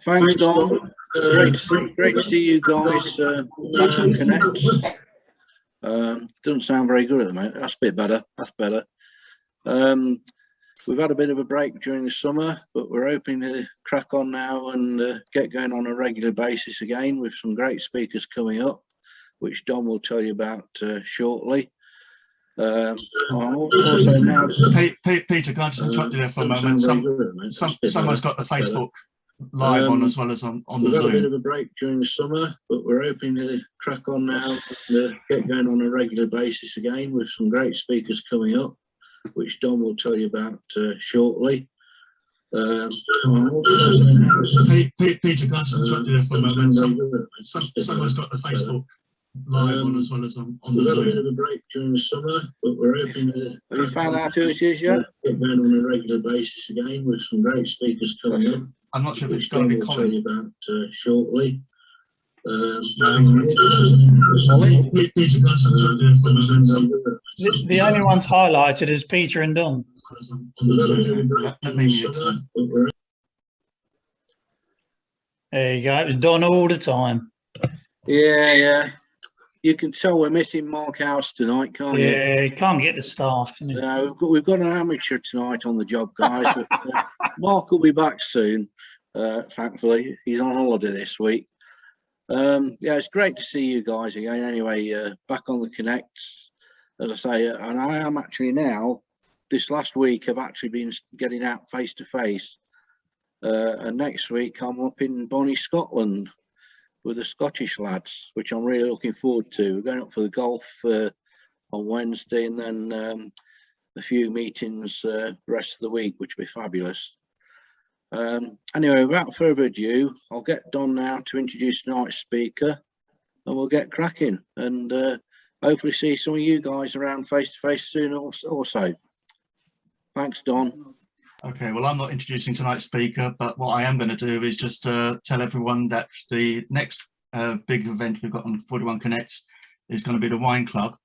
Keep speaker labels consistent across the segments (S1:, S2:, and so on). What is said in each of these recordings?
S1: Thanks, Don. Great to see you guys back on Connect. Doesn't sound very good at the moment. That's a bit better. That's better. We've had a bit of a break during the summer, but we're hoping to crack on now and get going on a regular basis again with some great speakers coming up, which Don will tell you about shortly. Also now,
S2: Peter, can I just interrupt you there for a moment? Someone's got the Facebook live on as well as on the Zoom.
S1: We've had a bit of a break during the summer, but we're hoping to crack on now and get going on a regular basis again with some great speakers coming up, which Don will tell you about shortly.
S2: Peter, can I just interrupt you there for a moment? Someone's got the Facebook live on as well as on the Zoom.
S1: We've had a bit of a break during the summer, but we're hoping to... Have you found out who it is yet? Get going on a regular basis again with some great speakers coming up.
S2: I'm not sure if it's going to be Colin.
S1: Tell you about shortly.
S3: The only ones highlighted is Peter and Don. There you go. It was Don all the time.
S1: Yeah. You can tell we're missing Mark House tonight, can't you?
S3: Yeah, you can't get the staff, can you?
S1: No, we've got an amateur tonight on the job, guys. But, Mark will be back soon. Thankfully, he's on holiday this week. Yeah, it's great to see you guys again. Anyway, back on the Connect, as I say, and I am actually now. This last week, I've actually been getting out face to face, and next week I'm up in Bonnie, Scotland, with the Scottish lads, which I'm really looking forward to. We're going up for the golf on Wednesday, and then a few meetings the rest of the week, which will be fabulous. Anyway, without further ado, I'll get Don now to introduce tonight's speaker, and we'll get cracking, and hopefully see some of you guys around face to face soon also. Thanks, Don.
S2: Okay, well, I'm not introducing tonight's speaker, but what I am going to do is just tell everyone that the next big event we've got on 41 Connects is going to be the Wine Club.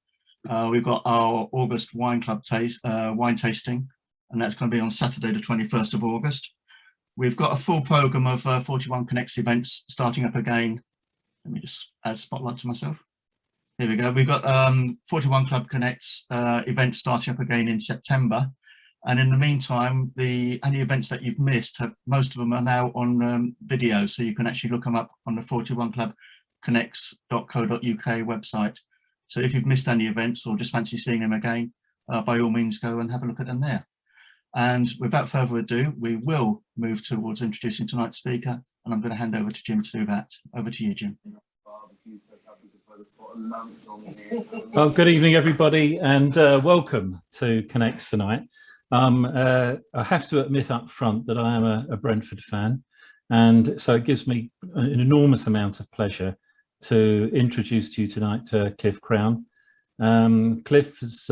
S2: We've got our August Wine Club wine tasting, and that's going to be on Saturday, the 21st of August. We've got a full program of 41 Connects events starting up again. Let me just add spotlight to myself. Here we go. We've got 41 Club Connects events starting up again in September. And in the meantime, any events that you've missed, most of them are now on video, so you can actually look them up on the 41clubconnects.co.uk website. So if you've missed any events or just fancy seeing them again, by all means go and have a look at them there. And without further ado, we will move towards introducing tonight's speaker, and I'm going to hand over to Jim to do that. Over to you, Jim.
S4: Well, good evening, everybody, and welcome to Connects tonight. I have to admit up front that I am a Brentford fan, and so it gives me an enormous amount of pleasure to introduce to you tonight Cliff Crown. Cliff is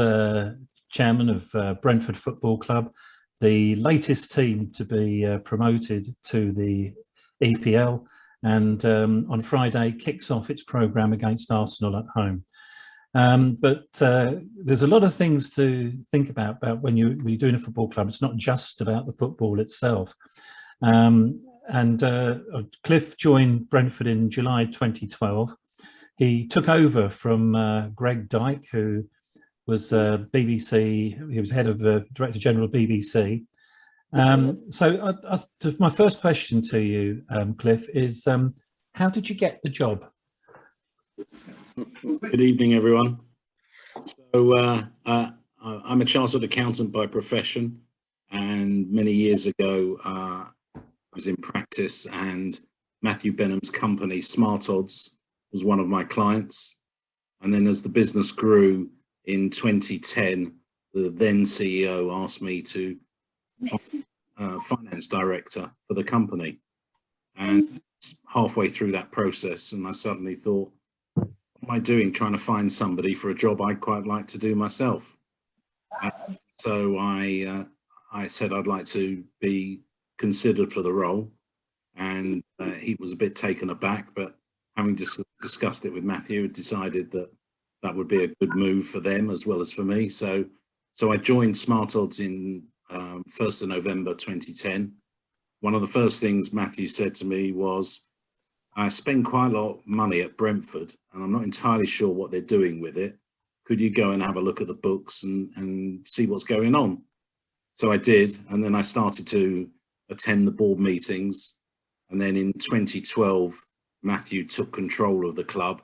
S4: chairman of Brentford Football Club, the latest team to be promoted to the EPL, and on Friday kicks off its programme against Arsenal at home. But there's a lot of things to think about when you're doing a football club. It's not just about the football itself. Cliff joined Brentford in July 2012. He took over from Greg Dyke, who was BBC. He was head of Director General of BBC. So my first question to you, Cliff, is how did you get the job?
S5: Good evening, everyone. So I'm a chartered accountant by profession, and many years ago I was in practice, and Matthew Benham's company, Smart Odds, was one of my clients. And then as the business grew in 2010, the then CEO asked me to finance director for the company. And halfway through that process, and I suddenly thought, what am I doing trying to find somebody for a job I'd quite like to do myself? So I said I'd like to be considered for the role, and he was a bit taken aback, but having discussed it with Matthew, decided that that would be a good move for them as well as for me. So I joined Smart Odds in 1st of November 2010, one of the first things Matthew said to me was, I spend quite a lot of money at Brentford and I'm not entirely sure what they're doing with it. Could you go and have a look at the books and see what's going on? So I did, and then I started to attend the board meetings. And then in 2012, Matthew took control of the club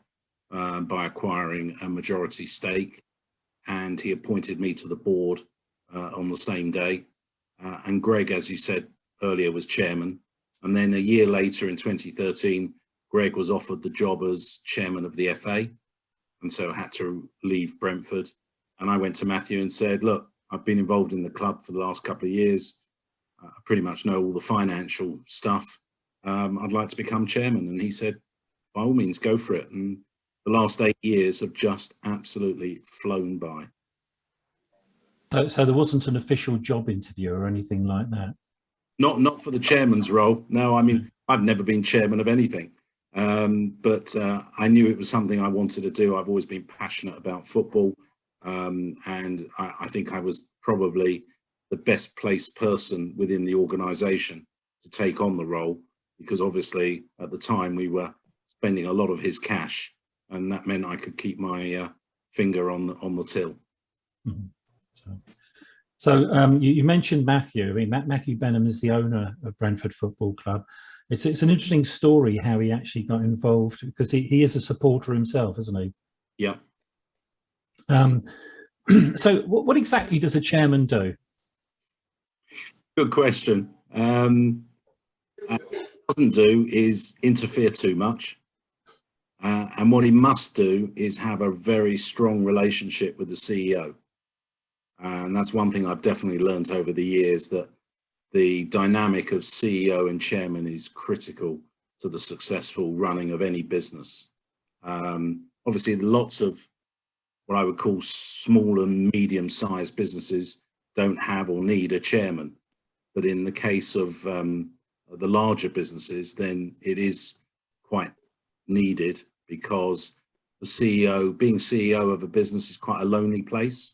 S5: by acquiring a majority stake, and he appointed me to the board on the same day. And Greg, as you said earlier, was chairman. And then a year later in 2013, Greg was offered the job as chairman of the FA, and so had to leave Brentford. And I went to Matthew and said, look, I've been involved in the club for the last couple of years. I pretty much know all the financial stuff. I'd like to become chairman. And he said, by all means, go for it. And the last 8 years have just absolutely flown by.
S4: So there wasn't an official job interview or anything like that?
S5: Not for the chairman's role. No, I mean, I've never been chairman of anything. But I knew it was something I wanted to do. I've always been passionate about football. And I think I was probably the best placed person within the organisation to take on the role, because obviously at the time we were spending a lot of his cash, and that meant I could keep my finger on the till.
S4: Mm-hmm. So you mentioned Matthew. I mean, Matthew Benham is the owner of Brentford Football Club. It's an interesting story how he actually got involved, because he is a supporter himself, isn't he?
S5: Yeah.
S4: So what exactly does a chairman do?
S5: Good question. What he doesn't do is interfere too much. And what he must do is have a very strong relationship with the CEO. And that's one thing I've definitely learned over the years, that the dynamic of CEO and chairman is critical to the successful running of any business. Obviously, lots of what I would call small and medium-sized businesses don't have or need a chairman. But in the case of the larger businesses, then it is quite needed, because the CEO, being CEO of a business, is quite a lonely place.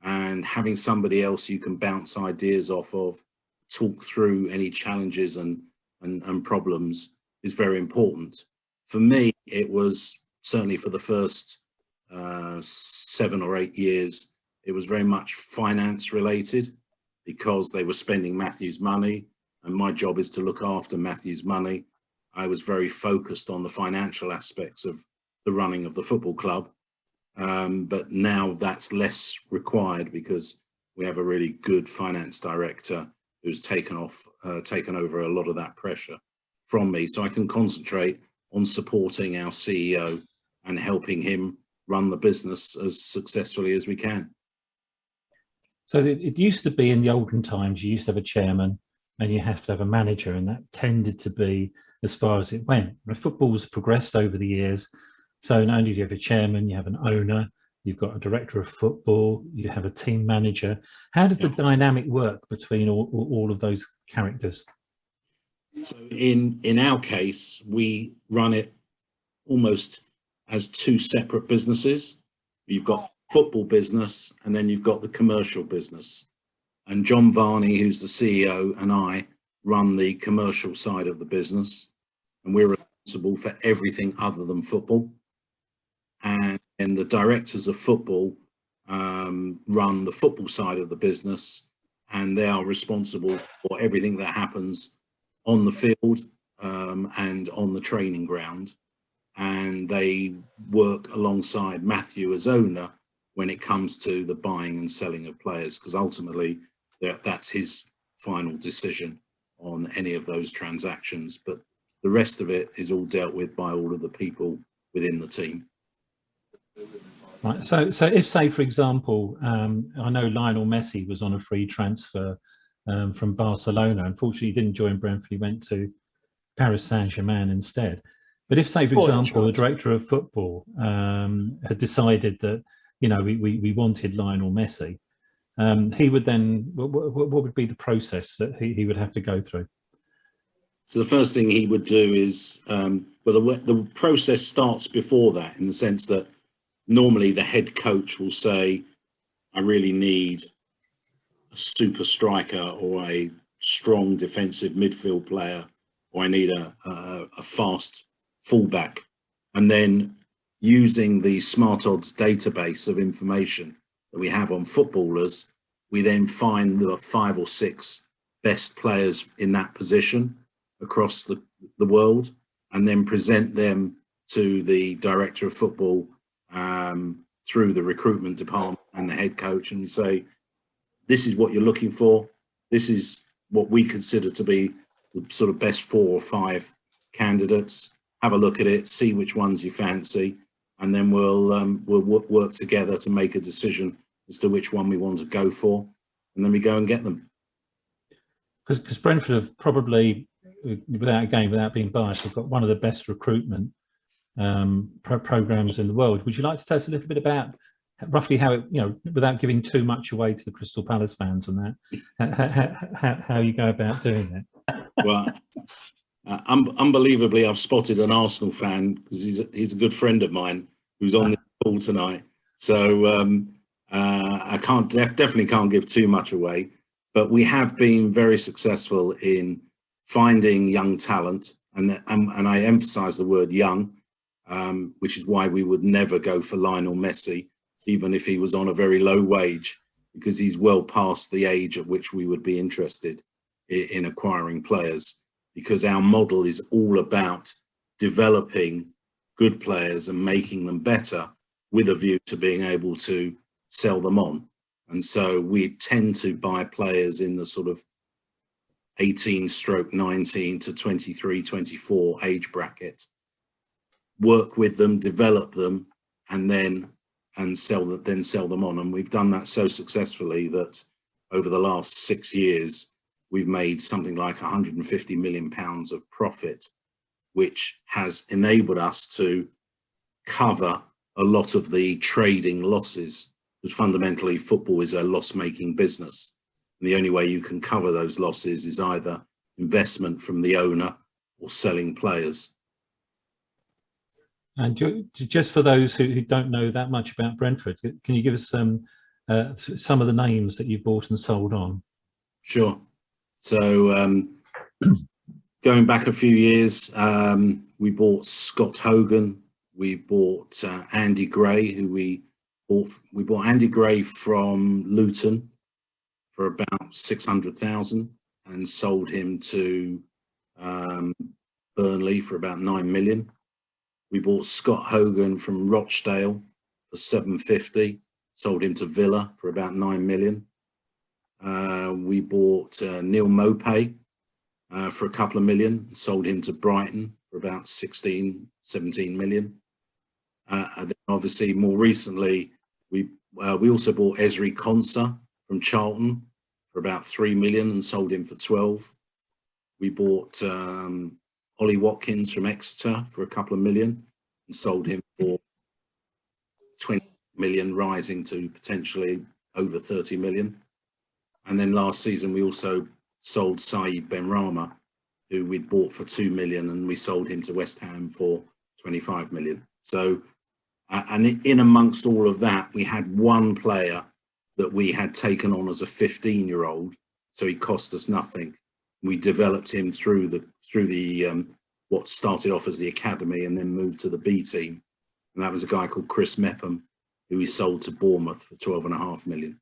S5: And having somebody else you can bounce ideas off of, talk through any challenges and problems, is very important. For me, it was certainly for the first 7 or 8 years, it was very much finance related, because they were spending Matthew's money, and my job is to look after Matthew's money. I was very focused on the financial aspects of the running of the football club. But now that's less required, because we have a really good finance director who's taken over a lot of that pressure from me. So I can concentrate on supporting our CEO and helping him run the business as successfully as we can.
S4: So it used to be, in the olden times, you used to have a chairman and you have to have a manager, and that tended to be as far as it went. Football's progressed over the years. So not only do you have a chairman, you have an owner, you've got a director of football, you have a team manager. How does the dynamic work between all of those characters?
S5: So in our case, we run it almost as two separate businesses. You've got football business, and then you've got the commercial business. And John Varney, who's the CEO, and I run the commercial side of the business, and we're responsible for everything other than football. And the directors of football run the football side of the business, and they are responsible for everything that happens on the field and on the training ground. And they work alongside Matthew as owner when it comes to the buying and selling of players, because ultimately that's his final decision on any of those transactions. But the rest of it is all dealt with by all of the people within the team.
S4: Right. So if, say, for example, I know Lionel Messi was on a free transfer from Barcelona. Unfortunately, he didn't join Brentford. He went to Paris Saint-Germain instead. But if, say, for example, the director of football had decided that, you know, we wanted Lionel Messi, he would then, what would be the process that he would have to go through?
S5: So the first thing he would do is, well, the process starts before that, in the sense that normally the head coach will say, I really need a super striker or a strong defensive midfield player, or I need a fast fullback. And then using the Smart Odds database of information that we have on footballers, we then find the 5 or 6 best players in that position across the world, and then present them to the director of football through the recruitment department and the head coach, and say, this is what you're looking for. This is what we consider to be the sort of best 4 or 5 candidates. Have a look at it, see which ones you fancy, and then we'll work together to make a decision as to which one we want to go for, and then we go and get them.
S4: Because Brentford have probably, without being biased, have got one of the best recruitment programs in the world. Would you like to tell us a little bit about roughly how it, without giving too much away to the Crystal Palace fans on that, how you go about doing that? Well,
S5: unbelievably, I've spotted an Arsenal fan, because he's a good friend of mine who's on the call tonight. So I definitely can't give too much away, but we have been very successful in finding young talent, and I emphasize the word young, which is why we would never go for Lionel Messi, even if he was on a very low wage, because he's well past the age at which we would be interested in acquiring players, because our model is all about developing good players and making them better with a view to being able to sell them on. And so we tend to buy players in the sort of 18-19 to 23, 24 age bracket, work with them, develop them, and then sell them on. And we've done that so successfully that over the last 6 years, we've made something like 150 million pounds of profit, which has enabled us to cover a lot of the trading losses, because fundamentally football is a loss-making business. And the only way you can cover those losses is either investment from the owner or selling players.
S4: And just for those who don't know that much about Brentford, can you give us some of the names that you've bought and sold on?
S5: Sure. So going back a few years, we bought Scott Hogan. We bought Andy Gray, who we bought Andy Gray from Luton for about 600,000 and sold him to Burnley for about 9 million. We bought Scott Hogan from Rochdale for 750, sold him to Villa for about 9 million. We bought Neil Mopay for a couple of million, sold him to Brighton for about 16, 17 million. And then obviously more recently, we also bought Ezri Konsa from Charlton for about 3 million and sold him for 12. We bought Ollie Watkins from Exeter for a couple of million and sold him for 20 million, rising to potentially over 30 million. And then last season, we also sold Saeed Benrahma, who we'd bought for 2 million, and we sold him to West Ham for 25 million. So, and in amongst all of that, we had one player that we had taken on as a 15-year-old, so he cost us nothing. We developed him through the what started off as the academy and then moved to the B team, and that was a guy called Chris Mepham, who we sold to Bournemouth for 12.5 million.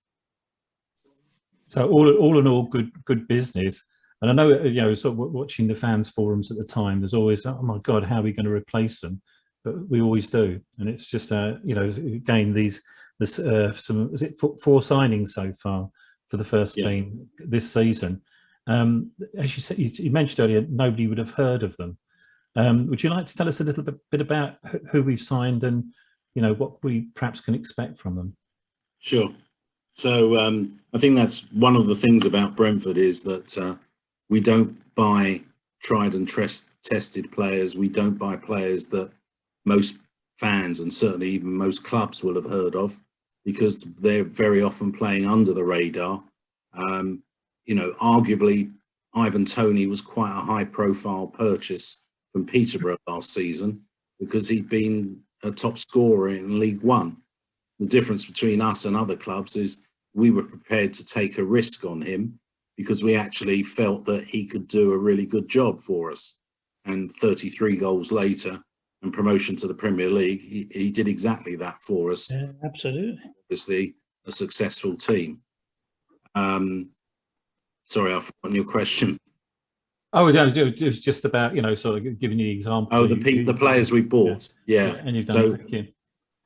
S4: So all in all, good business. And I know, sort of watching the fans forums at the time, there's always, oh my God, how are we going to replace them? But we always do, and it's just again is it 4 signings so far for the first team this season. As you said, you mentioned earlier, nobody would have heard of them. Would you like to tell us a little bit about who we've signed and what we perhaps can expect from them?
S5: Sure. So I think that's one of the things about Brentford is that we don't buy tried and tested players. We don't buy players that most fans and certainly even most clubs will have heard of, because they're very often playing under the radar. Arguably, Ivan Toney was quite a high-profile purchase from Peterborough last season because he'd been a top scorer in League One. The difference between us and other clubs is we were prepared to take a risk on him because we actually felt that he could do a really good job for us. And 33 goals later and promotion to the Premier League, he did exactly that for us.
S3: Yeah, absolutely.
S5: Obviously, a successful team. Sorry, I've forgotten your question.
S4: Oh, no, it was just about, you know, sort of giving you the example.
S5: Oh, the players we bought. Yeah.
S4: And you've done.
S5: So
S4: Thank you.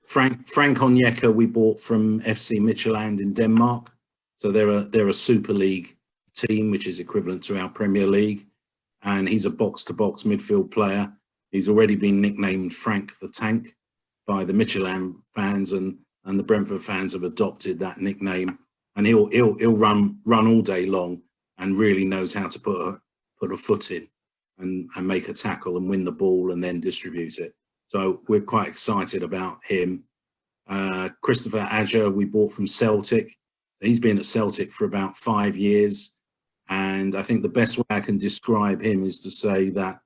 S5: Frank Onyeka we bought from FC Midtjylland in Denmark. So they're a Super League team, which is equivalent to our Premier League. And he's a box-to-box midfield player. He's already been nicknamed Frank the Tank by the Midtjylland fans, and the Brentford fans have adopted that nickname. And he'll run all day long and really knows how to put a foot in and make a tackle and win the ball and then distribute it. So we're quite excited about him. Christopher Adger we bought from Celtic. He's been at Celtic for about 5 years. And I think the best way I can describe him is to say that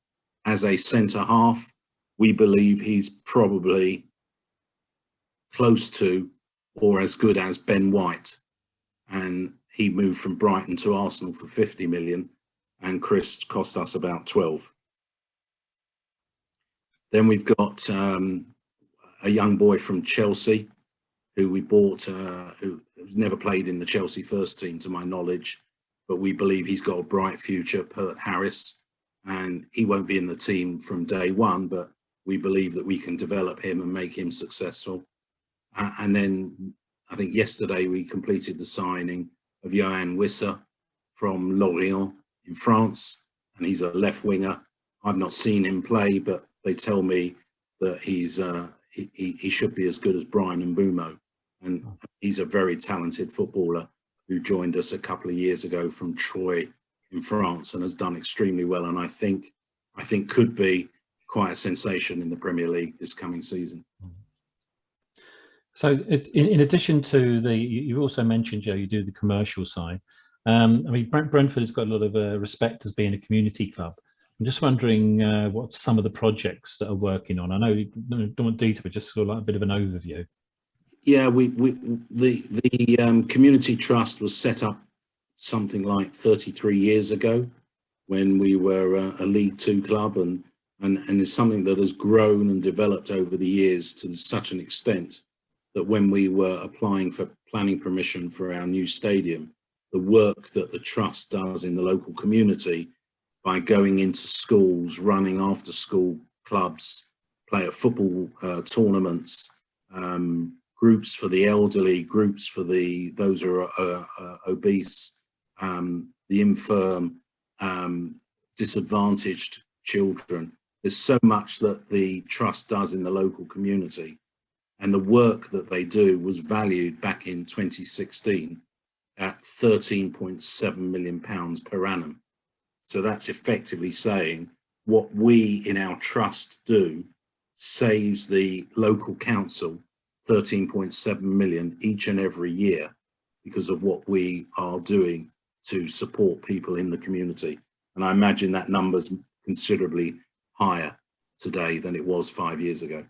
S5: as a centre half, we believe he's probably close to or as good as Ben White. And he moved from Brighton to Arsenal for 50 million, and Chris cost us about 12. Then we've got a young boy from Chelsea who we bought, who's never played in the Chelsea first team to my knowledge, but we believe he's got a bright future, Pert Harris, and he won't be in the team from day one, but we believe that we can develop him and make him successful. And then I think yesterday we completed the signing of Yoann Wissa from Lorient in France, and he's a left winger. I've not seen him play, but they tell me that he should be as good as Brian Mbeumo, and he's a very talented footballer who joined us a couple of years ago from Troyes in France and has done extremely well, and I think could be quite a sensation in the Premier League this coming season.
S4: So in addition to you also mentioned, Joe, you do the commercial side. I mean, Brentford has got a lot of respect as being a community club. I'm just wondering what some of the projects that are working on. I know you don't want detail, but just sort of like a bit of an overview.
S5: Yeah, the community trust was set up something like 33 years ago when we were a League Two club, and it's something that has grown and developed over the years to such an extent that when we were applying for planning permission for our new stadium, the work that the trust does in the local community by going into schools, running after school clubs, player football tournaments, groups for the elderly, groups for those who are obese, the infirm, disadvantaged children. There's so much that the trust does in the local community, and the work that they do was valued back in 2016 at £13.7 million per annum. So that's effectively saying what we in our trust do saves the local council 13.7 million each and every year because of what we are doing to support people in the community. And I imagine that number's considerably higher today than it was 5 years ago.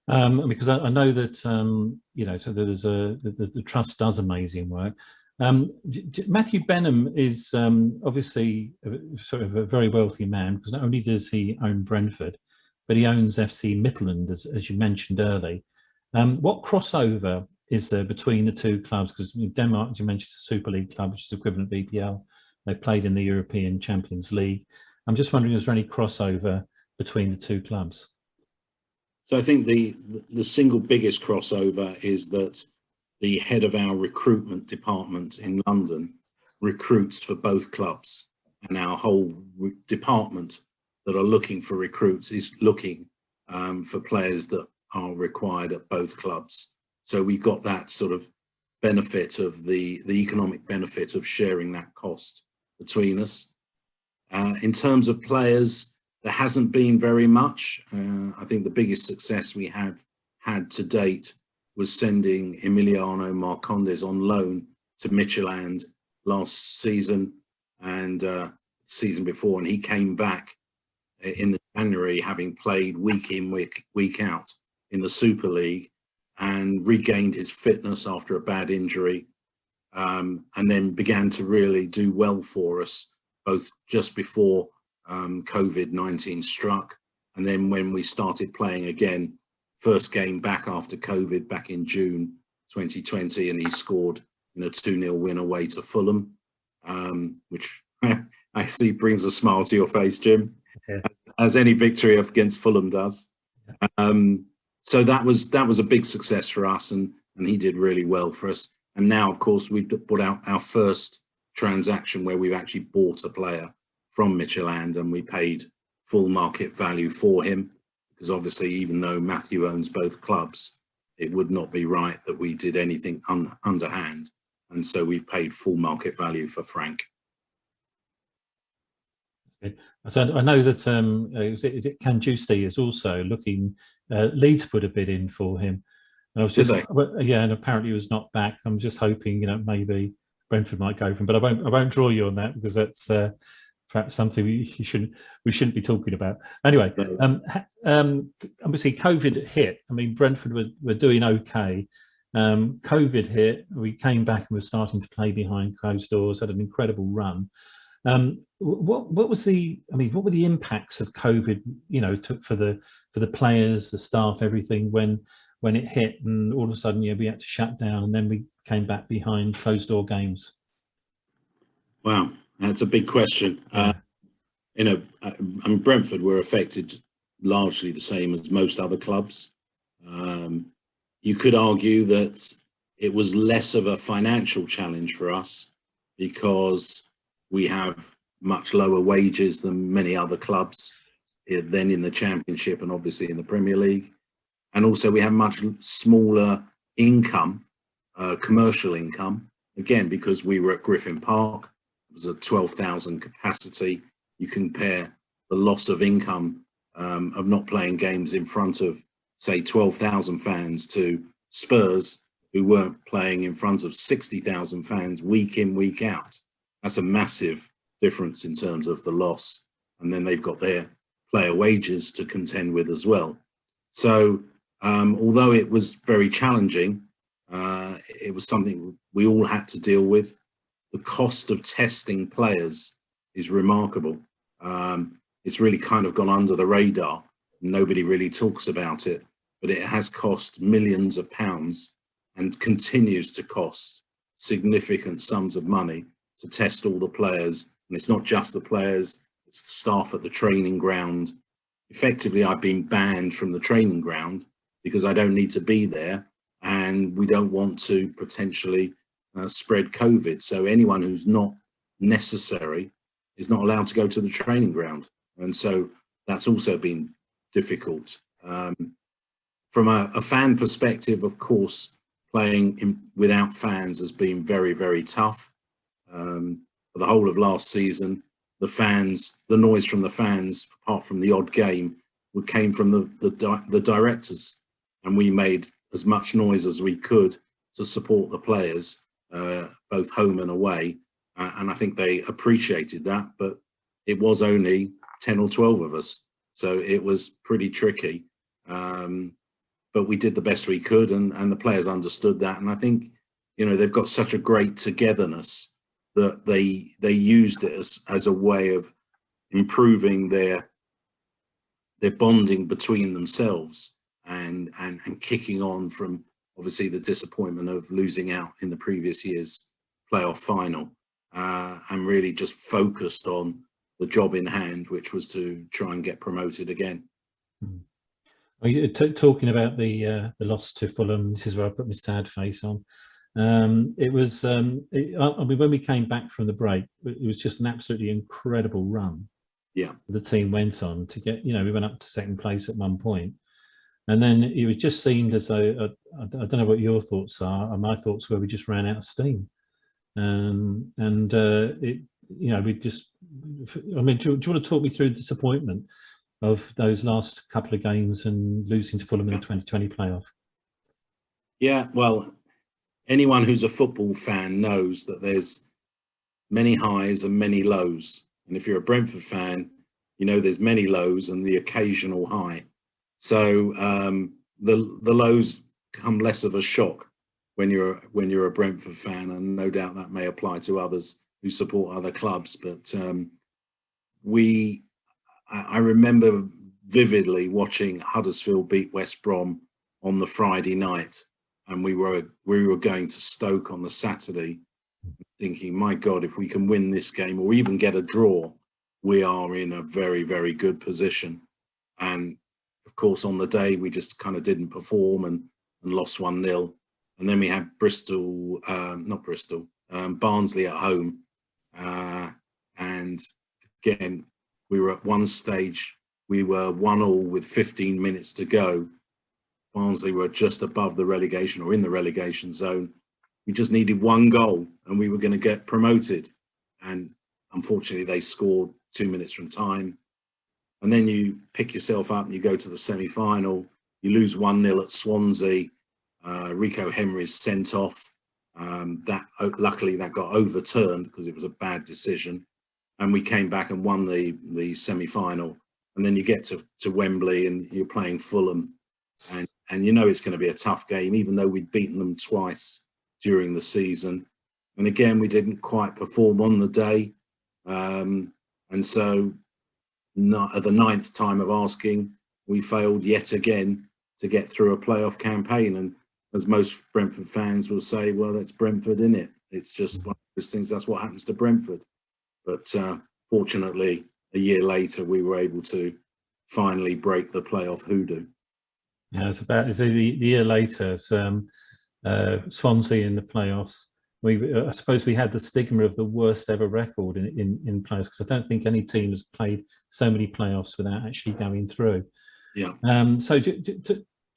S4: Because I know that, you know, so there's the trust does amazing work. Matthew Benham is obviously sort of a very wealthy man, because not only does he own Brentford, but he owns FC Midtjylland, as you mentioned earlier. What crossover is there between the two clubs? Because Denmark, as you mentioned, is a Super League club, which is equivalent to BPL. They played in the European Champions League. I'm just wondering, is there any crossover between the two clubs?
S5: So I think the single biggest crossover is that the head of our recruitment department in London recruits for both clubs, and our whole department that are looking for recruits is looking for players that are required at both clubs. So we've got that sort of benefit of the economic benefit of sharing that cost between us. In terms of players, there hasn't been very much. I think the biggest success we have had to date was sending Emiliano Marcondes on loan to Midtjylland last season and season before, and he came back in January having played week in, week out in the Super League and regained his fitness after a bad injury. and then began to really do well for us, both just before COVID-19 struck, and then when we started playing again, first game back after COVID, back in June 2020, and he scored in a 2-0 win away to Fulham, which I see brings a smile to your face, Jim,
S4: Yeah.
S5: as any victory against Fulham does. So that was a big success for us, and he did really well for us. And now, of course, we've put out our first transaction where we've actually bought a player from Midtjylland, and we paid full market value for him, because obviously, even though Matthew owns both clubs, it would not be right that we did anything underhand. And so we've paid full market value for Frank.
S4: So I know that is it Kanjusti is also looking. Leeds put a bid in for him. And I was just, yeah, and apparently he was not back. I'm just hoping, maybe Brentford might go for him, but I won't draw you on that, because that's perhaps something we shouldn't be talking about. Anyway, obviously COVID hit. I mean, Brentford were doing okay. COVID hit. We came back and were starting to play behind closed doors. Had an incredible run. What were the impacts of COVID? For the players, the staff, everything when it hit, and all of a sudden, we had to shut down, and then we came back behind closed door games.
S5: Wow, that's a big question.
S4: Yeah.
S5: Brentford were affected largely the same as most other clubs. You could argue that it was less of a financial challenge for us because we have much lower wages than many other clubs, then in the Championship and obviously in the Premier League. And also we have much smaller income, commercial income, again, because we were at Griffin Park. It was a 12,000 capacity. You compare the loss of income of not playing games in front of, say, 12,000 fans to Spurs, who weren't playing in front of 60,000 fans week in, week out. That's a massive difference in terms of the loss. And then they've got their player wages to contend with as well. So although it was very challenging, it was something we all had to deal with. The cost of testing players is remarkable. It's really kind of gone under the radar. Nobody really talks about it, but it has cost millions of pounds and continues to cost significant sums of money to test all the players. And it's not just the players, it's the staff at the training ground. Effectively, I've been banned from the training ground because I don't need to be there, and we don't want to potentially spread COVID. So anyone who's not necessary is not allowed to go to the training ground. And so that's also been difficult. From a fan perspective, of course, playing without fans has been very, very tough. For the whole of last season, the noise from the fans, apart from the odd game, came from the directors, and we made as much noise as we could to support the players, both home and away. And I think they appreciated that, but it was only 10 or 12 of us, so it was pretty tricky. But we did the best we could, and the players understood that. And I think, they've got such a great togetherness that they used it as a way of improving their bonding between themselves and kicking on from obviously the disappointment of losing out in the previous year's playoff final, and really just focused on the job in hand, which was to try and get promoted again.
S4: Well, you're talking about the loss to Fulham. This is where I put my sad face on. It was, when we came back from the break, it was just an absolutely incredible run.
S5: Yeah,
S4: the team went on to get, we went up to second place at one point, and then it just seemed as though I don't know what your thoughts are. And my thoughts were we just ran out of steam, we just. I mean, do you want to talk me through the disappointment of those last couple of games and losing to Fulham in the 2020 playoff?
S5: Yeah, well, anyone who's a football fan knows that there's many highs and many lows. And if you're a Brentford fan, there's many lows and the occasional high. So the lows come less of a shock when you're a Brentford fan, and no doubt that may apply to others who support other clubs. But I remember vividly watching Huddersfield beat West Brom on the Friday night, and we were going to Stoke on the Saturday, thinking, my God, if we can win this game or even get a draw, we are in a very, very good position. And of course, on the day, we just kind of didn't perform and lost 1-0. And then we had Barnsley at home. And again, we were at one stage, we were 1-1 with 15 minutes to go. Barnsley were just above the relegation or in the relegation zone. We just needed one goal and we were going to get promoted. And unfortunately, they scored 2 minutes from time. And then you pick yourself up and you go to the semi-final. You lose 1-0 at Swansea. Rico Henry's sent off. Luckily, that got overturned because it was a bad decision. And we came back and won the semi-final. And then you get to Wembley and you're playing Fulham. And you know it's going to be a tough game, even though we'd beaten them twice during the season. And again, we didn't quite perform on the day. And so at the 9th time of asking, we failed yet again to get through a playoff campaign. And as most Brentford fans will say, well, that's Brentford, isn't it? It's just one of those things, that's what happens to Brentford. But fortunately, a year later, we were able to finally break the playoff hoodoo.
S4: Yeah, it's the year later, Swansea in the playoffs. I suppose we had the stigma of the worst ever record in playoffs, because I don't think any team has played so many playoffs without actually going through.
S5: Yeah.
S4: So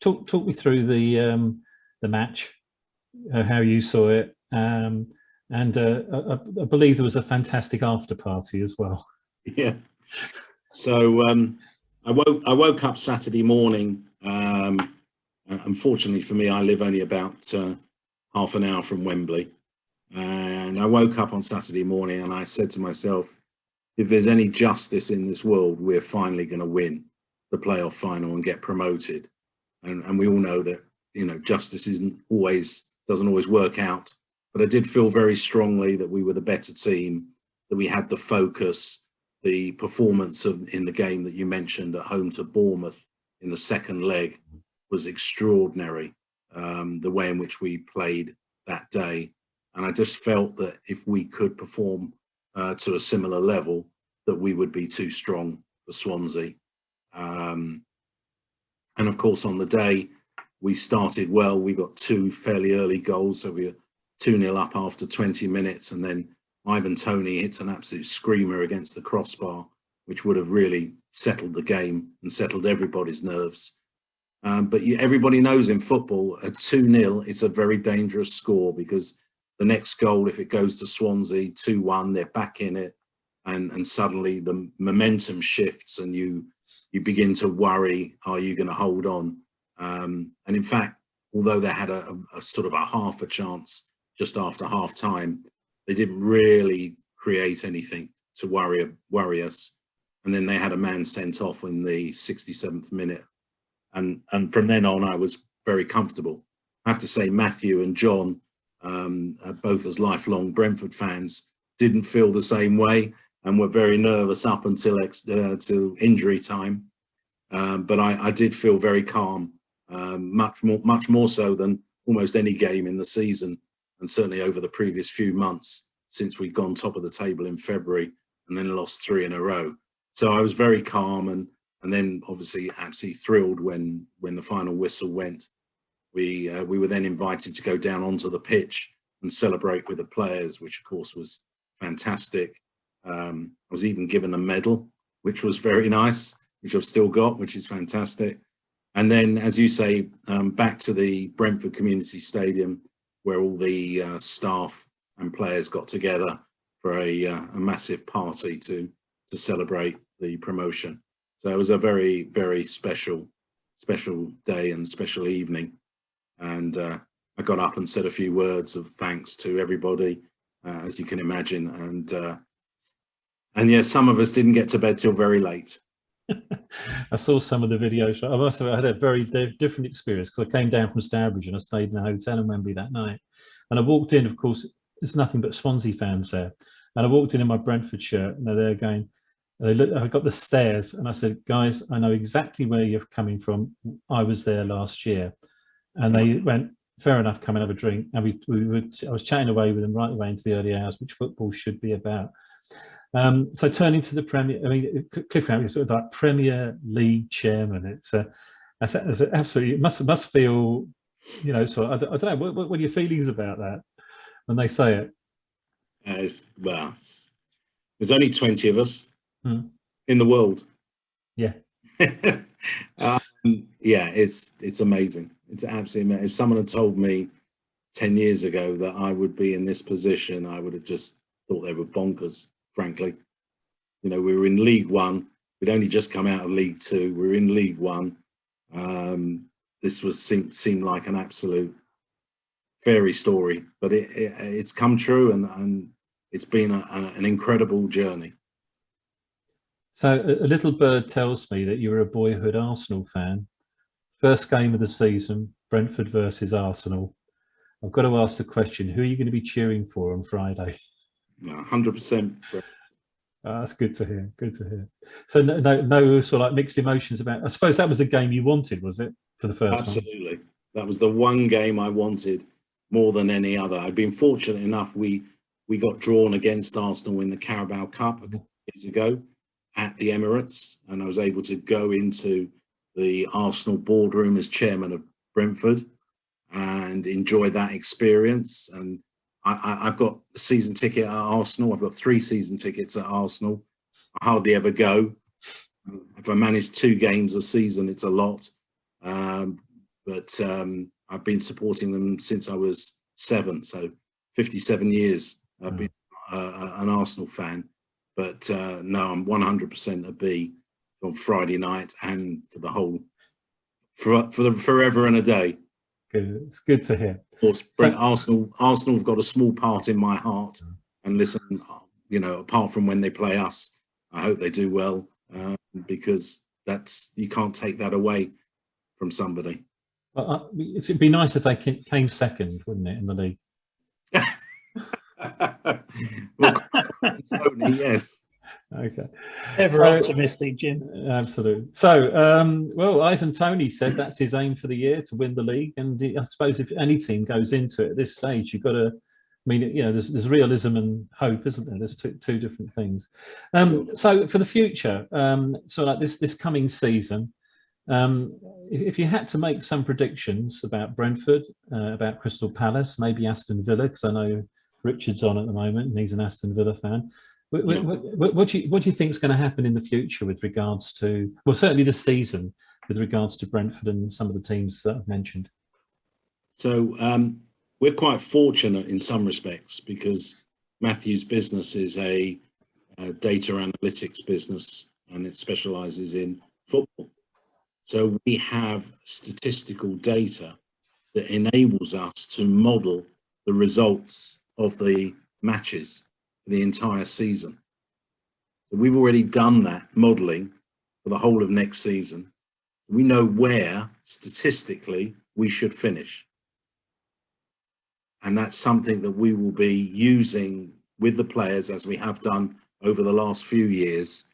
S4: talk me through the match, how you saw it, and I believe there was a fantastic after party as well.
S5: Yeah. So I woke up Saturday morning. Unfortunately for me, I live only about half an hour from Wembley. And I woke up on Saturday morning and I said to myself, if there's any justice in this world, we're finally going to win the playoff final and get promoted. And we all know that, you know, justice doesn't always work out. But I did feel very strongly that we were the better team, that we had the focus, the performance in the game that you mentioned at home to Bournemouth in the second leg was extraordinary, the way in which we played that day. And I just felt that if we could perform to a similar level, that we would be too strong for Swansea. And of course, on the day, we started well. We got 2 fairly early goals. So we were 2-0 up after 20 minutes. And then Ivan Toney hits an absolute screamer against the crossbar, which would have really settled the game and settled everybody's nerves. But everybody knows in football, at 2-0, it's a very dangerous score, because the next goal, if it goes to Swansea, 2-1, they're back in it. And suddenly the momentum shifts and you begin to worry, are you going to hold on? And in fact, although they had a sort of a half a chance just after half time, they didn't really create anything to worry us. And then they had a man sent off in the 67th minute. And from then on, I was very comfortable. I have to say, Matthew and John, both as lifelong Brentford fans, didn't feel the same way and were very nervous up until injury time. But I did feel very calm, much more so than almost any game in the season, and certainly over the previous few months since we'd gone top of the table in February and then lost 3 in a row. So I was very calm, and then obviously absolutely thrilled when the final whistle went. We were then invited to go down onto the pitch and celebrate with the players, which of course was fantastic. I was even given a medal, which was very nice, which I've still got, which is fantastic. And then, as you say, back to the Brentford Community Stadium, where all the staff and players got together for a massive party to celebrate the promotion. So it was a very, very special day and special evening. And I got up and said a few words of thanks to everybody, as you can imagine. And yeah, some of us didn't get to bed till very late.
S4: I saw some of the videos. I must have had a very different experience because I came down from Stourbridge and I stayed in a hotel in Wembley that night. And I walked in, of course, there's nothing but Swansea fans there. And I walked in my Brentford shirt and they're there going, they look, I got the stares and I said, guys, I know exactly where you're coming from. I was there last year. And they went, fair enough, come and have a drink. And I was chatting away with them right away into the early hours, which football should be about. So turning to the Premier, I mean, Cliff Graham is sort of like Premier League chairman. It's absolutely, it must feel, you know, so I don't know, what are your feelings about that when they say it?
S5: Well, there's only 20 of us in the world.
S4: Yeah.
S5: Yeah, it's amazing. It's absolutely amazing. If someone had told me 10 years ago that I would be in this position, I would have just thought they were bonkers, frankly. You know, we were in League One. We'd only just come out of League Two. We were in League One. This seemed like an absolute fairy story, but it's come true, and it's been an incredible journey.
S4: So a little bird tells me that you were a boyhood Arsenal fan. First game of the season, Brentford versus Arsenal. I've got to ask the question, who are you going to be cheering for on Friday?
S5: 100%.
S4: That's good to hear. Good to hear. So no sort of like mixed emotions about. I suppose that was the game you wanted, was it, for the first?
S5: Absolutely. One? That was the one game I wanted more than any other. I'd been fortunate enough. We got drawn against Arsenal in the Carabao Cup a couple of years ago at the Emirates, and I was able to go into the Arsenal boardroom as chairman of Brentford and enjoy that experience. And I've got a season ticket at Arsenal. I've got 3 season tickets at Arsenal. I hardly ever go. If I manage 2 games a season, it's a lot. But I've been supporting them since I was 7, so 57 years I've been an Arsenal fan. But no, I'm 100% a B on Friday night and for the whole, for the forever and a day.
S4: Good. It's good to hear.
S5: Of course, Arsenal have got a small part in my heart. And listen, you know, apart from when they play us, I hope they do well, because you can't take that away from somebody.
S4: It'd be nice if they came second, wouldn't it, in the league?
S5: Well, Tony, yes.
S3: Okay. Ever optimistic, Jim.
S4: Absolutely. So, well, Ivan Toney said that's his aim for the year, to win the league. And I suppose if any team goes into it at this stage, you've got to, I mean, you know, there's realism and hope, isn't there? There's two different things. So for the future, so like this coming season, if you had to make some predictions about Brentford, about Crystal Palace, maybe Aston Villa, because I know Richard's on at the moment and he's an Aston Villa fan. What do you think is going to happen in the future with regards to, well, certainly this season, with regards to Brentford and some of the teams that I've mentioned?
S5: So we're quite fortunate in some respects because Matthew's business is a data analytics business and it specialises in football. So we have statistical data that enables us to model the results of the matches for the entire season. So we've already done that modelling for the whole of next season. We know where statistically we should finish. And that's something that we will be using with the players, as we have done over the last few years,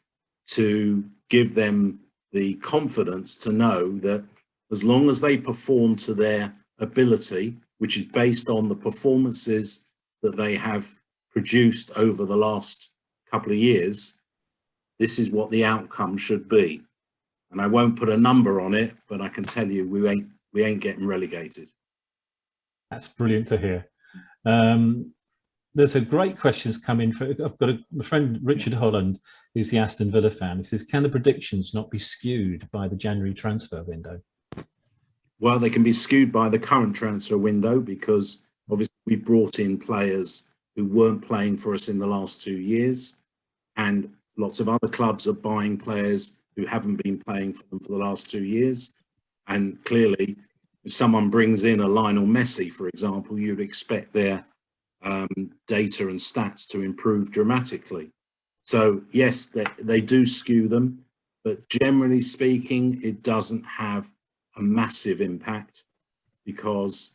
S5: to give them the confidence to know that as long as they perform to their ability, which is based on the performances that they have produced over the last couple of years, this is what the outcome should be. And I won't put a number on it, but I can tell you we ain't getting relegated.
S4: That's brilliant to hear. There's a great questions coming. I've got a friend, Richard Holland, who's the Aston Villa fan. He says, can the predictions not be skewed by the January transfer window?
S5: Well, they can be skewed by the current transfer window because obviously we brought in players who weren't playing for us in the last 2 years, and lots of other clubs are buying players who haven't been playing for them for the last 2 years. And clearly, if someone brings in a Lionel Messi, for example, you'd expect their data and stats to improve dramatically. So yes, they do skew them, but generally speaking, it doesn't have a massive impact, because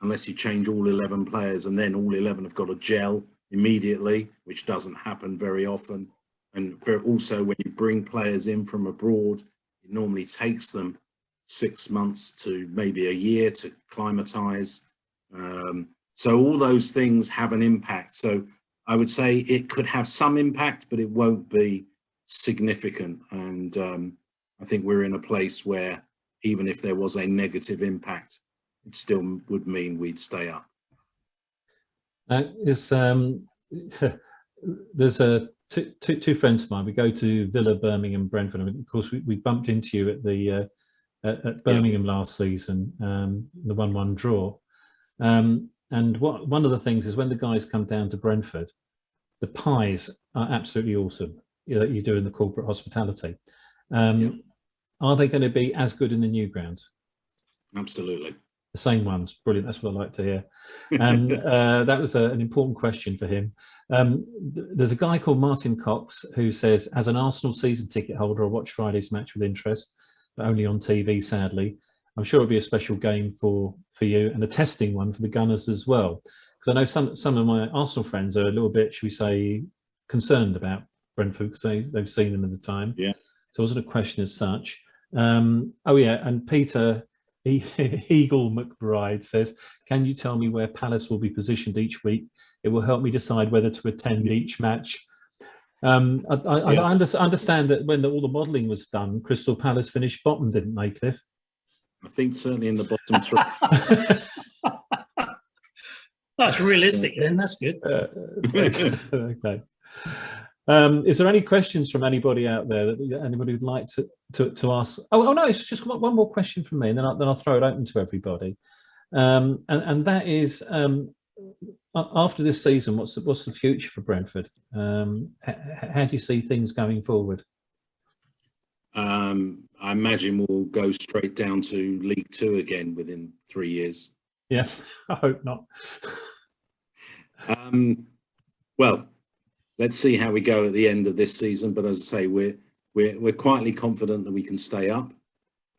S5: unless you change all 11 players and then all 11 have got to gel immediately, which doesn't happen very often. And also when you bring players in from abroad, it normally takes them 6 months to maybe a year to acclimatise. So all those things have an impact. So I would say it could have some impact, but it won't be significant. And I think we're in a place where even if there was a negative impact, it still would mean we'd stay up.
S4: There's two friends of mine. We go to Villa, Birmingham, Brentford. And of course, we bumped into you at the at Birmingham last season, the 1-1 draw. And one of the things is when the guys come down to Brentford, the pies are absolutely awesome. That you do in the corporate hospitality. Are they going to be as good in the new grounds?
S5: Absolutely.
S4: The same ones. Brilliant. That's what I like to hear. And that was an important question for him. There's a guy called Martin Cox who says, as an Arsenal season ticket holder, I watch Friday's match with interest, but only on TV, sadly. I'm sure it'll be a special game for you and a testing one for the Gunners as well. Because I know some of my Arsenal friends are a little bit, should we say, concerned about Brentford because they've seen them at the time.
S5: Yeah.
S4: So it wasn't a question as such. Oh yeah, and Peter Eagle McBride says, can you tell me where Palace will be positioned each week? It will help me decide whether to attend each match. I understand that when all the modelling was done, Crystal Palace finished bottom, didn't they, Cliff?
S5: I think certainly in the bottom 3.
S3: That's realistic then, that's good.
S4: Okay. Is there any questions from anybody out there that anybody would like to ask? Oh no, it's just one more question from me, and then I'll throw it open to everybody. And that is, after this season, what's the future for Brentford? How do you see things going forward?
S5: I imagine we'll go straight down to League Two again within 3 years.
S4: Yeah, I hope not.
S5: Well, let's see how we go at the end of this season. But as I say, we're quietly confident that we can stay up,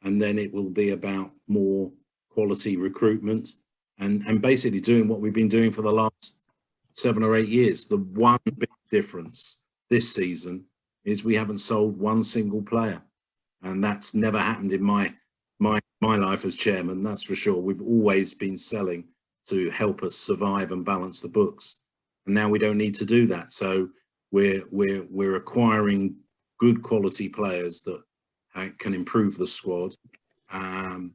S5: and then it will be about more quality recruitment and basically doing what we've been doing for the last 7 or 8 years. The one big difference this season is we haven't sold one single player, and that's never happened in my life as chairman. That's for sure. We've always been selling to help us survive and balance the books. And now we don't need to do that. So we're acquiring good quality players that can improve the squad. And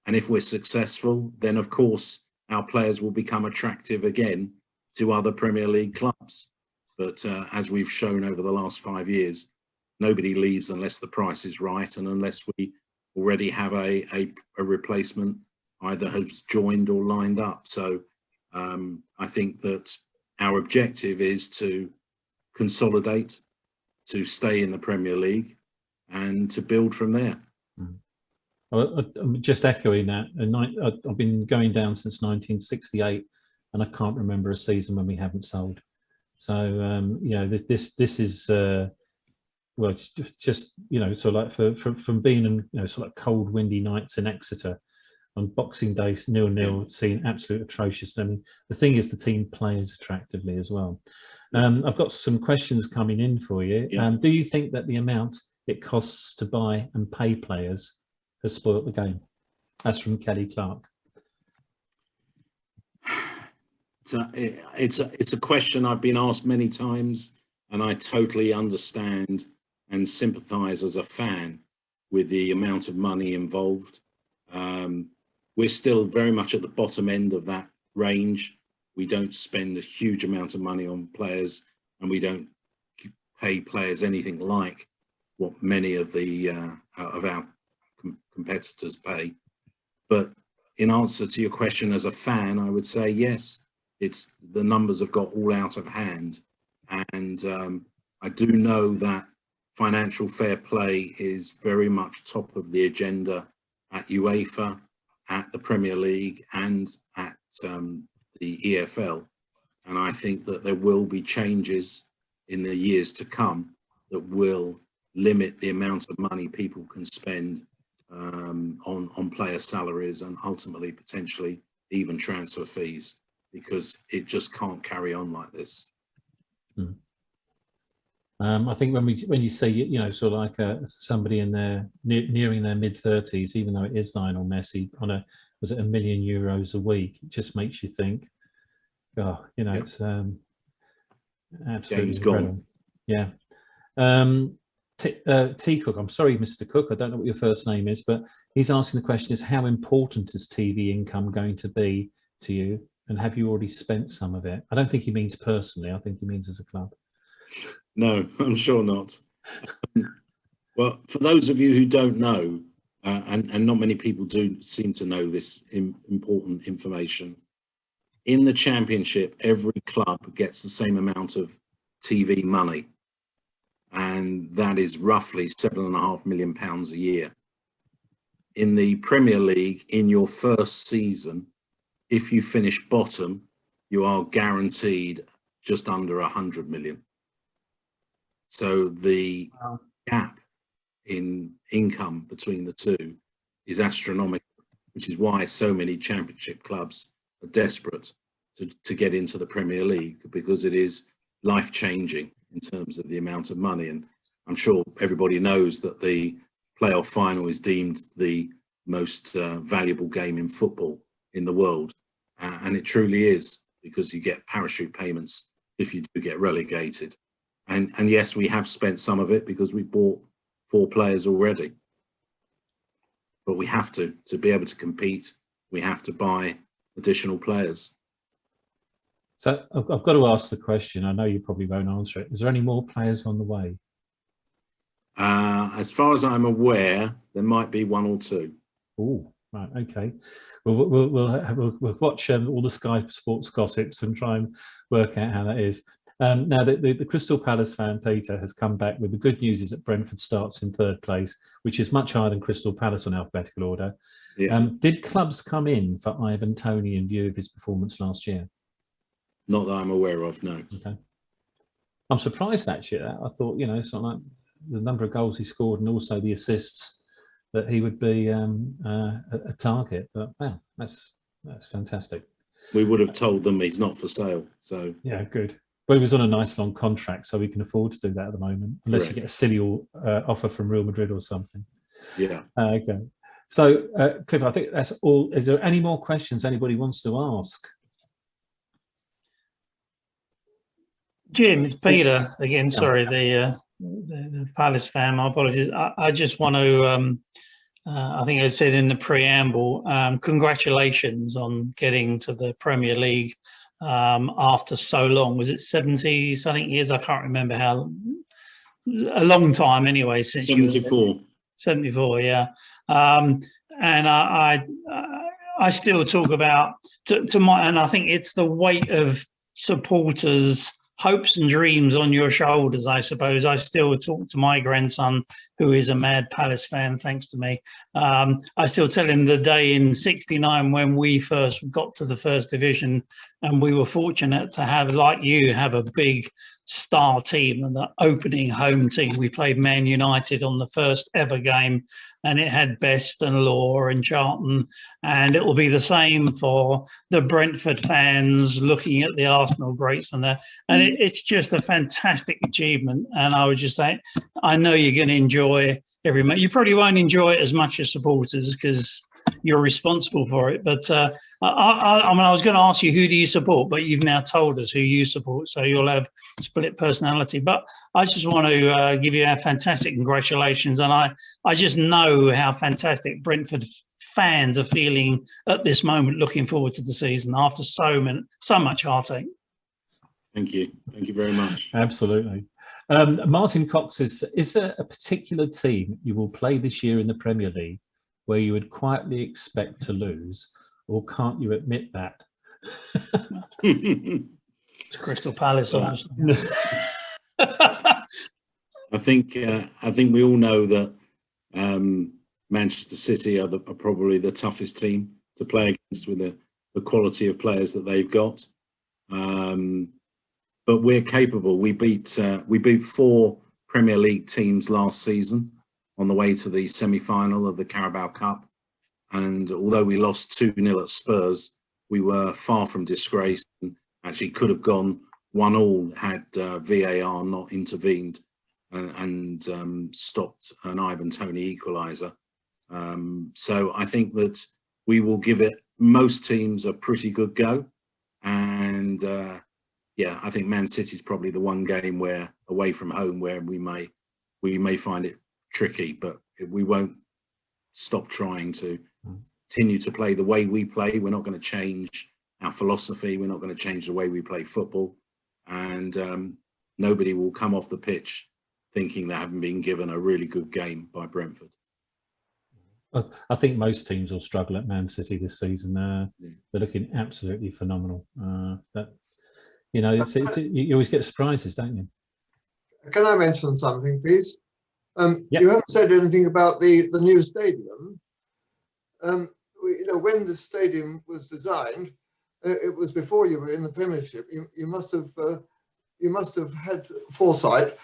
S5: if we're successful, then of course our players will become attractive again to other Premier League clubs. But as we've shown over the last 5 years, nobody leaves unless the price is right and unless we already have a replacement either has joined or lined up. So I think that our objective is to consolidate, to stay in the Premier League, and to build from there.
S4: I'm just echoing that. I've been going down since 1968, and I can't remember a season when we haven't sold. So this is well, just sort of like from being in sort of cold, windy nights in Exeter on Boxing Day 0-0, seeing absolute atrocious. I mean, the thing is, the team plays attractively as well. I've got some questions coming in for you.
S5: Yeah.
S4: Do you think that the amount it costs to buy and pay players has spoilt the game? That's from Kelly Clark.
S5: It's a question I've been asked many times, and I totally understand and sympathise as a fan with the amount of money involved. We're still very much at the bottom end of that range. We don't spend a huge amount of money on players, and we don't pay players anything like what many of our competitors pay. But in answer to your question as a fan, I would say yes, it's the numbers have got all out of hand. And I do know that financial fair play is very much top of the agenda at UEFA, at the Premier League, and at the EFL. And I think that there will be changes in the years to come that will limit the amount of money people can spend on player salaries and ultimately potentially even transfer fees, because it just can't carry on like this.
S4: I think when you say, you know, sort of like somebody in their nearing their mid-30s, even though it is Lionel Messi on was it €1 million a week, it just makes you think, oh, you know, it's absolutely
S5: Game's
S4: incredible.
S5: gone.
S4: Yeah. T Cook, I'm sorry, Mr. Cook, I don't know what your first name is, but he's asking the question is, how important is TV income going to be to you? And have you already spent some of it? I don't think he means personally. I think he means as a club.
S5: No, I'm sure not. Well, for those of you who don't know, and not many people do seem to know this important information, in the Championship, every club gets the same amount of TV money, and that is roughly £7.5 million a year. In the Premier League, in your first season, if you finish bottom, you are guaranteed just under 100 million. So the gap in income between the two is astronomical, which is why so many Championship clubs are desperate to get into the Premier League, because it is life-changing in terms of the amount of money. And I'm sure everybody knows that the playoff final is deemed the most valuable game in football in the world. And it truly is, because you get parachute payments if you do get relegated. And yes, we have spent some of it because we bought 4 players already. But we have to be able to compete, we have to buy additional players.
S4: So I've got to ask the question, I know you probably won't answer it. Is there any more players on the way?
S5: As far as I'm aware, there might be 1 or 2.
S4: Oh, right, okay. We'll watch all the Sky Sports gossips and try and work out how that is. Now, the Crystal Palace fan, Peter, has come back with the good news is that Brentford starts in 3rd place, which is much higher than Crystal Palace on alphabetical order.
S5: Yeah.
S4: Did clubs come in for Ivan Toney in view of his performance last year?
S5: Not that I'm aware of, no.
S4: Okay. I'm surprised, actually. I thought, you know, sort of like the number of goals he scored and also the assists, that he would be a target. But wow, that's fantastic.
S5: We would have told them he's not for sale. So
S4: yeah, good. Well, he was on a nice long contract, so we can afford to do that at the moment, unless
S5: Correct.
S4: you get a silly offer from Real Madrid or something.
S5: Yeah.
S4: Okay. So, Cliff, I think that's all. Is there any more questions anybody wants to ask?
S3: Jim, it's Peter again. Sorry, the Palace fan. My apologies. I just want to. I think I said in the preamble, congratulations on getting to the Premier League after so long. Was it 70 something years? I can't remember how. A long time anyway since
S5: 74.
S3: 74, yeah. And I still talk about and I think it's the weight of supporters' hopes and dreams on your shoulders, I suppose. I still talk to my grandson, who is a mad Palace fan, thanks to me. I still tell him the day in '69 when we first got to the 1st division, and we were fortunate to have, like you, have a big star team and the opening home team. We played Man United on the first ever game, and it had Best and Law and Charlton, and it will be the same for the Brentford fans looking at the Arsenal greats and that. And it's just a fantastic achievement. And I would just say, I know you're going to enjoy every match. You probably won't enjoy it as much as supporters because you're responsible for it. But I mean, I was going to ask you, who do you support? But you've now told us who you support, so you'll have split personality. But I just want to give you a fantastic congratulations. And I just know how fantastic Brentford fans are feeling at this moment, looking forward to the season after so much heartache.
S5: Thank you. Thank you very much.
S4: Absolutely. Martin Cox is there a particular team you will play this year in the Premier League where you would quietly expect to lose, or can't you admit that?
S3: It's Crystal Palace, obviously.
S5: I think we all know that Manchester City are probably the toughest team to play against with the quality of players that they've got. But we're capable. We beat 4 Premier League teams last season on the way to the semi-final of the Carabao Cup. And although we lost 2-0 at Spurs, we were far from disgraced and actually could have gone 1-1 had VAR not intervened and stopped an Ivan Toney equaliser. So I think that we will give it, most teams, a pretty good go. And yeah, I think Man City is probably the one game where, away from home, where we may find it tricky, but we won't stop trying to continue to play the way we play. We're not going to change our philosophy. We're not going to change the way we play football. And nobody will come off the pitch thinking they haven't been given a really good game by Brentford.
S4: I think most teams will struggle at Man City this season.
S5: Yeah.
S4: They're looking absolutely phenomenal. But you know, you always get surprises, don't you?
S6: Can I mention something, please?
S4: Yep.
S6: You haven't said anything about the new stadium. You know, when the stadium was designed, it was before you were in the Premiership. You must have had foresight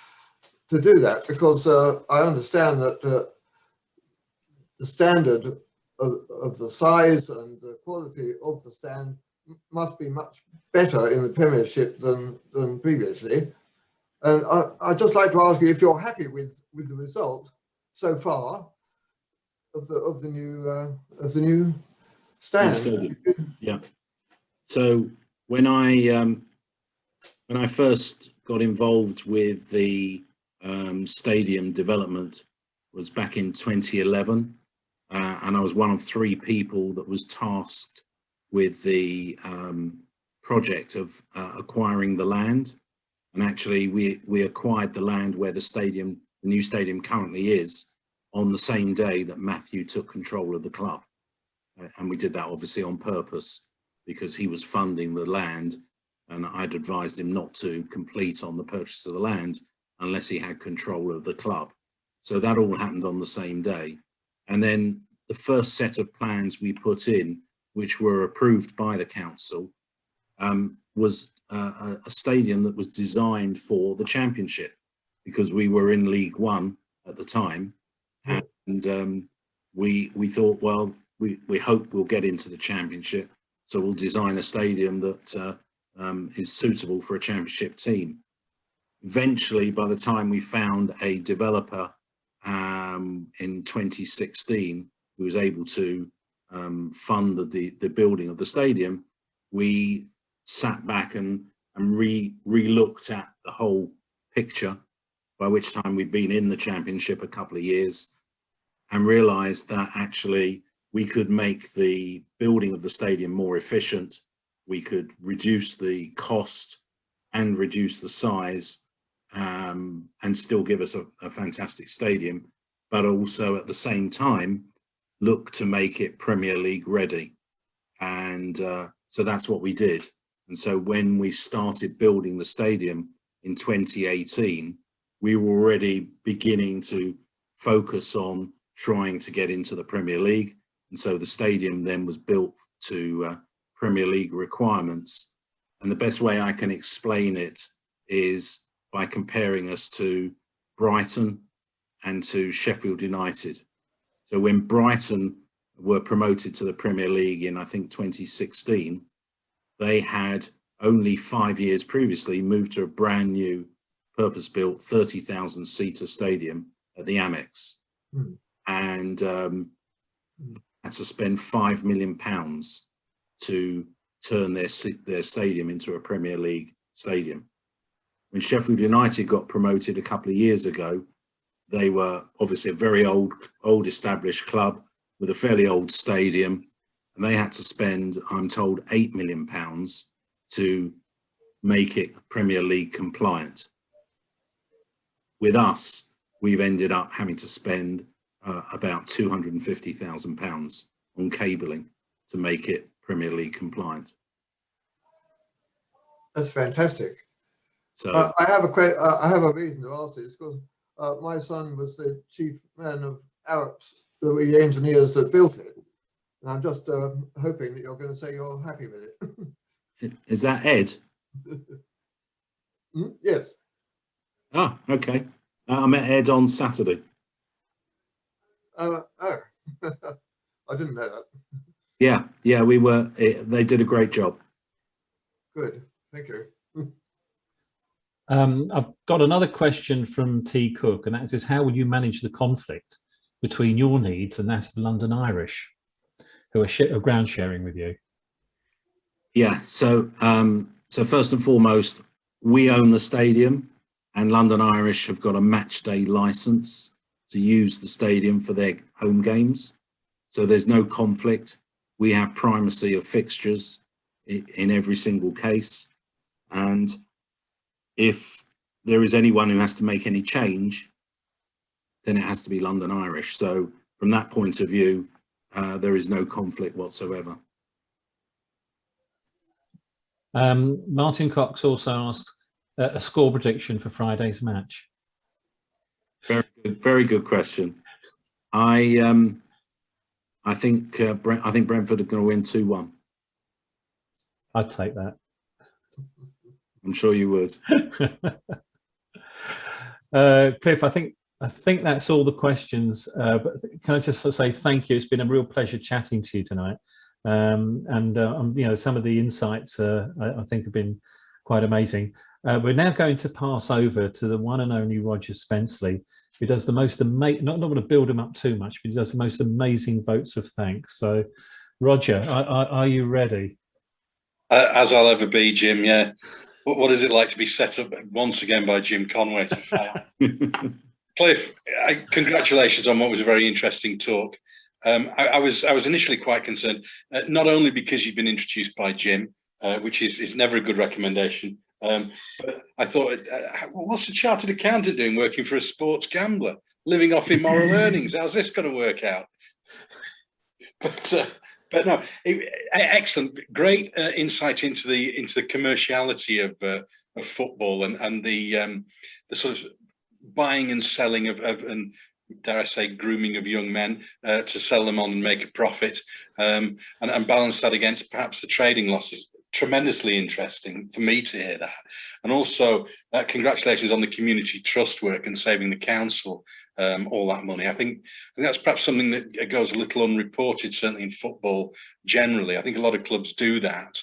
S6: to do that, because I understand that the standard of the size and the quality of the stand must be much better in the Premiership than previously. And I'd just like to ask you if you're happy with the result so far of the new stand.
S5: Stadium. Yeah. So when I first got involved with the stadium development was back in 2011, and I was one of 3 people that was tasked with the project of acquiring the land. And actually we acquired the land where the new stadium currently is, on the same day that Matthew took control of the club. And we did that obviously on purpose, because he was funding the land, and I'd advised him not to complete on the purchase of the land unless he had control of the club. So that all happened on the same day. And then the first set of plans we put in, which were approved by the council, was a stadium that was designed for the Championship, because we were in League One at the time. And we thought, well, we hope we'll get into the Championship, so we'll design a stadium that is suitable for a Championship team. Eventually, by the time we found a developer in 2016 who was able to fund the building of the stadium, we sat back and re-looked at the whole picture, by which time we'd been in the Championship a couple of years, and realised that actually we could make the building of the stadium more efficient. We could reduce the cost and reduce the size, and still give us a fantastic stadium, but also at the same time look to make it Premier League ready. And so that's what we did. And so when we started building the stadium in 2018, we were already beginning to focus on trying to get into the Premier League. And so the stadium then was built to Premier League requirements. And the best way I can explain it is by comparing us to Brighton and to Sheffield United. So when Brighton were promoted to the Premier League in, I think, 2016, they had only 5 years previously moved to a brand new purpose-built 30,000 seater stadium at the Amex. And had to spend £5 million to turn their stadium into a Premier League stadium. When Sheffield United got promoted a couple of years ago, they were obviously a very old established club with a fairly old stadium, and they had to spend, I'm told, £8 million to make it Premier League compliant. With us, we've ended up having to spend about £250,000 on cabling to make it Premier League compliant.
S6: That's fantastic.
S5: So
S6: I have a reason to ask this, because my son was the chief man of Arups, the engineers that built it, and I'm just hoping that you're going to say you're happy with it.
S5: is that Ed?
S6: Yes.
S5: Ah, okay. I met Ed on Saturday.
S6: Oh, I didn't know that.
S5: Yeah, we were. They did a great job.
S6: Good, thank you.
S4: I've got another question from T. Cook, and that is, how will you manage the conflict between your needs and that of London Irish, who are ground sharing with you?
S5: Yeah, so first and foremost, we own the stadium, and London Irish have got a match day license to use the stadium for their home games. So there's no conflict. We have primacy of fixtures in every single case. And if there is anyone who has to make any change, then it has to be London Irish. So from that point of view, there is no conflict whatsoever.
S4: Martin Cox also asked a score prediction for Friday's match.
S5: Very good question. I think Brentford are going to win 2-1.
S4: I'd take that.
S5: I'm sure you would.
S4: Cliff, I think that's all the questions. But can I just say thank you? It's been a real pleasure chatting to you tonight. Some of the insights I think have been quite amazing. We're now going to pass over to the one and only Roger Spenceley, who does the most amazing, not going to build him up too much, but he does the most amazing votes of thanks. So, Roger, are you ready?
S7: As I'll ever be, Jim, yeah. What is it like to be set up once again by Jim Conway to fail? Cliff, congratulations on what was a very interesting talk. I was initially quite concerned, not only because you'd been introduced by Jim, which is never a good recommendation, but I thought, what's a chartered accountant doing working for a sports gambler, living off immoral earnings? How's this going to work out? But no, excellent, great insight into the commerciality of football and the sort of buying and selling of and dare I say grooming of young men to sell them on and make a profit, and balance that against perhaps the trading losses. Tremendously interesting for me to hear that. And also congratulations on the community trust work and saving the council all that money. I think that's perhaps something that goes a little unreported, certainly in football generally. I think a lot of clubs do that.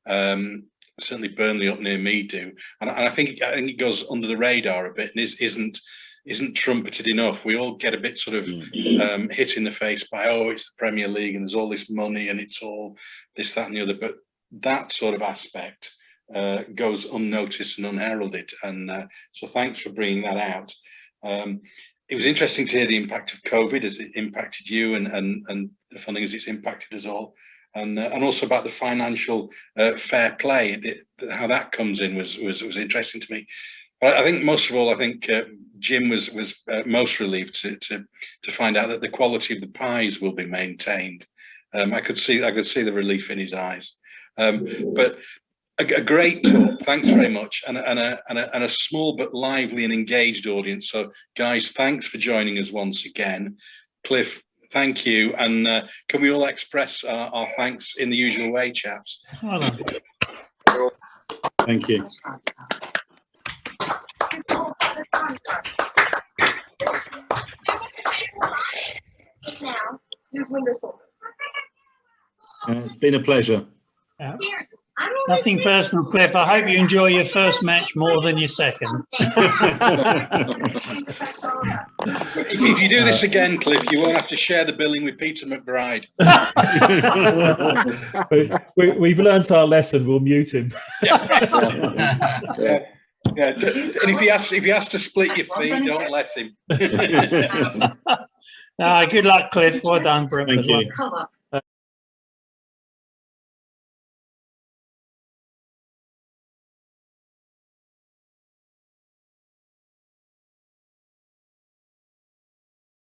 S7: Certainly Burnley up near me do, and I think it goes under the radar a bit and isn't trumpeted enough. We all get a bit sort of hit in the face by, oh, it's the Premier League and there's all this money and it's all this, that and the other, but that sort of aspect goes unnoticed and unheralded, and so thanks for bringing that out. It was interesting to hear the impact of COVID as it impacted you and the funding as it's impacted us all, and also about the financial fair play, how that comes in was interesting to me. But I think most of all, I think Jim was most relieved to find out that the quality of the pies will be maintained. I could see the relief in his eyes. But a great talk. Thanks very much, and a small but lively and engaged audience. So, guys, thanks for joining us once again. Cliff, thank you, and can we all express our thanks in the usual way, chaps?
S3: Well done.
S5: Thank you. It's been a pleasure.
S3: Yeah. Nothing personal, Cliff. I hope you enjoy your first match more than your second.
S7: If you do this again, Cliff, you won't have to share the billing with Peter McBride.
S4: We've learnt our lesson. We'll mute him.
S7: Yeah. And if he has to split your fee, don't let him.
S3: Good luck, Cliff. Well done, Brent.
S5: Thank you.